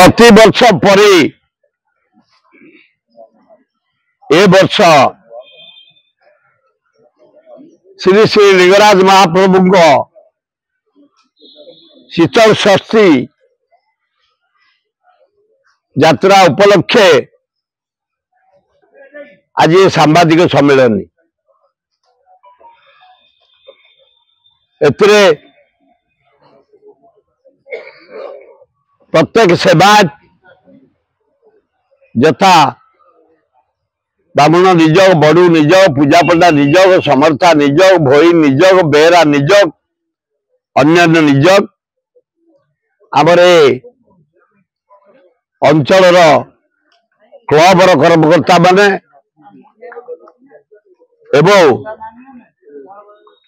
प्रति वर्ष परी ए वर्ष श्री श्री लिंगराज महाप्रभु को शीतल षष्ठी यात्रा उपलक्षे आज ये सांबादिक सम्मेलन एतिरे प्रत्येक सेवायत यथा ब्राह्मण निजोग बड़ू निजोग पूजा पंडा निजोग समर्था निजोग भोई निजोग बेहरा निजोग अन्यान्य निजोग आमर अंचल क्लबर कर्मकर्ता माने एवं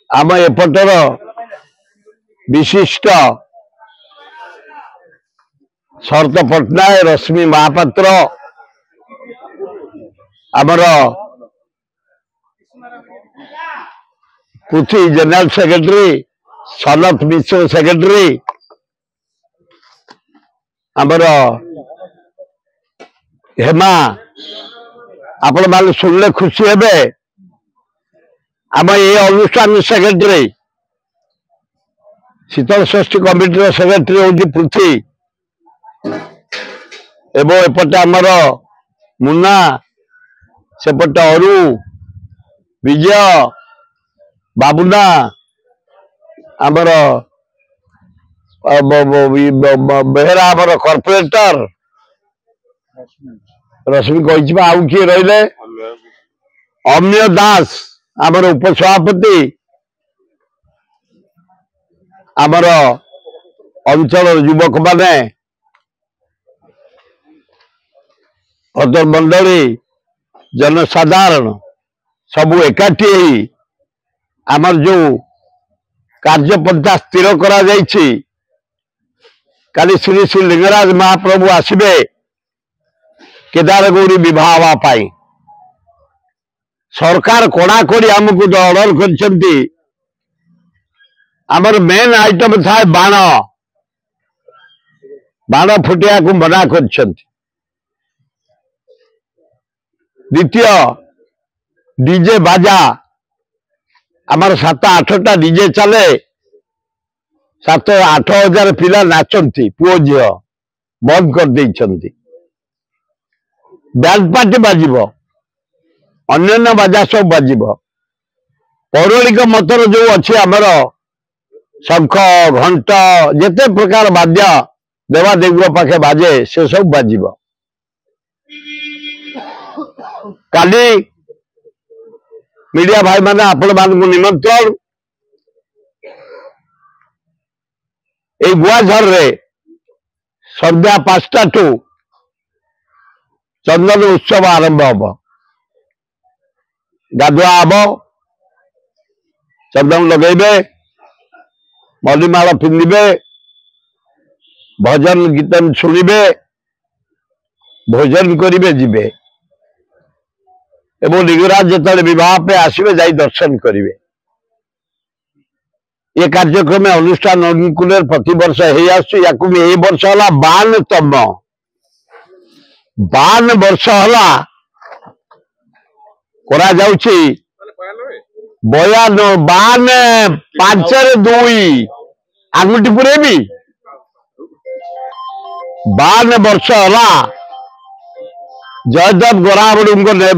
आम एपटर विशिष्ट शरत पट्टनायक रश्मि महापात्र आमर पृथ्वी जनरल सेक्रेटरी सनत मिश्र सेक्रेटरी आमर हेमा आपण मान सुनले खुशी हेबे आम ये अनुष्ठान सेक्रेटरी शीतल षष्ठी कमिटी सेक्रेटरी हूँ पृथ्वी एवं एपटे आमर मुन्ना सेपटे अरु विजय बाबुना आमर बेहरा आमर कॉर्पोरेटर रश्मि कही आउ किए रही अम्य दास आमर उपसभापति आमर अंचल युवक माने भद्रमंडली जनसाधारण सबू एकाठी आमर जो कार्यपंथा स्थिर करा जायछि काली श्री श्री लिंगराज महाप्रभु आसबे केदार गौरी विवाह पाई सरकार कड़ाकड़ी आमको जो ऑर्डर करछंती आमर मेन आइटम था बाण बाण फुटिया को मना करछंती द्वितीय डीजे बाजा आमर 7-8टा डीजे चले 7-8 हजार पिला नाचंती पुओ झियो बंद कर देइछंती बैंड पार्टी बाजिबो अन्य बाजा सब बाजिबो पौराणिक मतर जो अच्छे आमर शंख घंट जेते प्रकार वाद्य देवादेवी पाखे बाजे से सब बाजिबो काली मीडिया भाई माने आपण मानकु निमंत्रण ए गुआझर रे संध्या 5टा टू चंदन उत्सव आरंभ हम गाधुआ हम चंदन लगेबे मलिमाल पिंधे भजन कीर्तन शुणिबे भोजन करिबे जिबे एवं लिंगराज जिते विवाह पे आसबे जाई दर्शन करेंगे ये कार्यक्रम अनुष्ठान अनुकूल प्रति वर्ष या वर्ष है 52तम 52 वर्ष है करा जाउछि 52 5-2 आंगुठी पुरेबी 52 वर्ष है जयदेव गोराबड़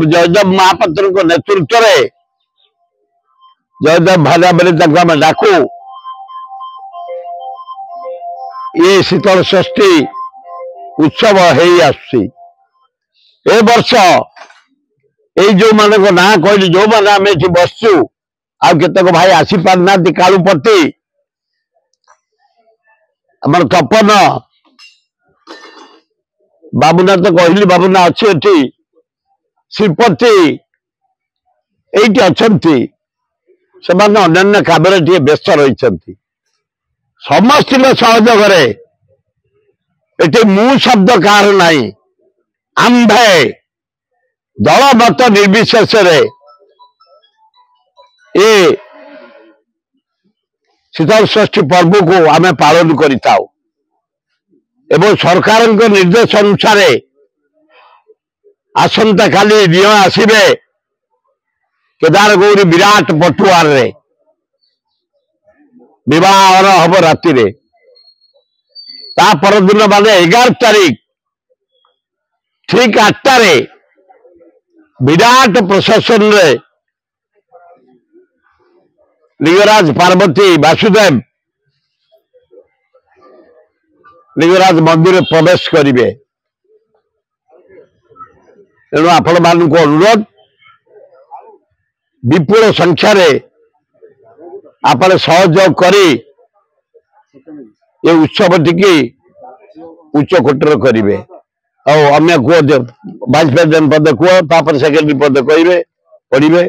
जयदेव महापात्र नेतृत्व में जयदेव भाजा बेले डाकू ये शीतल षष्ठी उत्सव ए वर्ष ये जो मान ना कहली जो मैंने आम ये बसचु आतक भाई आसी पारना कालुपति आम तपन बाबुना तो कहली बाबुना अच्छी एटी श्रीपति ये अच्छा से अन्य काम व्यस्त रही समस्त सहयोग ये मु शब्द कार ना आंभे दल मत निर्विशेष ये शीतल षष्ठी पर्व को आम पालन करिताऊ एवं सरकार निर्देश अनुसार आसंता काली दिय आसबे केदार गौरी विराट पटुआर रे विवाह हम राति परदिन माने 11 तारीख ठीक 8टारे विराट प्रशासन रे लिंगराज पार्वती वासुदेव लिंगराज मंदिर प्रवेश करेंगे। तेणु आपण मान अनुरोध विपुल संख्यार आप सहयोग करी ये उत्सव टी उच्च कोटर करेंगे। अन्य कह वाइस प्रेसिडेंट पद कह सेक्रेटरी पद कहे पढ़े।